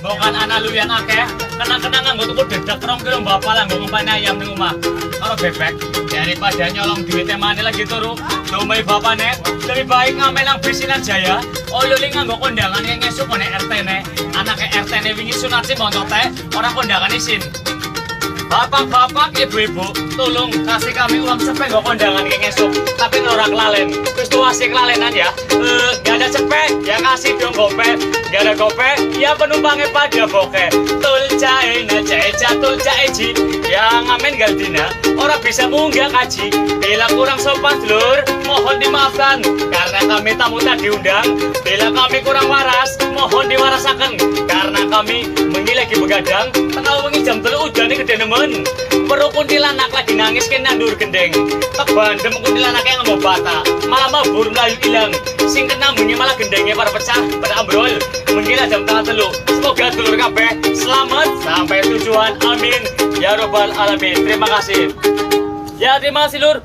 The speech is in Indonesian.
bukan anak lu yang akeh. Kenang-kenang nganggo tuku dedak 2 kilo bapak lah nggo ngumpani ayam ning omah. Karo bebek daripada nyolong duitnya mana lagi turu. Domai bapakne lebih baik ngamen nang bisinan Jaya. Oyo li nganggo kondangan yang ngesuk nek RT-ne. Anake RT-ne wingi sunat sih montote ora kondangan isin. Bapak-bapak, ibu-ibu, tolong kasih kami uang cepet gak kondangan kayak ngesuk. Tapi norak lalen, terus tuh asik lalenan ya. Gak ada cepet, ya kasih dong gope. Gak ada gope, ya penumpangnya pada boke. Tul jae na jae jatul jae ji. Ya ngamen galdina, orang bisa munggah kaji. Bila kurang sopan lur, mohon dimaafkan. Karena kami tamu tak diundang. Bila kami kurang waras, mohon diwarasakan. Karena kami lagi begadang. Tengah wengi jam 3 udannya gede nemen. Perlu kuntilanak lagi nangis ke nandur gendeng. Kebandem kuntilanaknya nggak mau bata. Malah mabur melayu hilang. Sing kena bunyi malah gendengnya pada pecah, pada ambrol. Menggila jam 3. Semoga telur kabeh selamat sampai tujuan. Amin ya robbal alamin. Terima kasih. Ya terima kasih lur.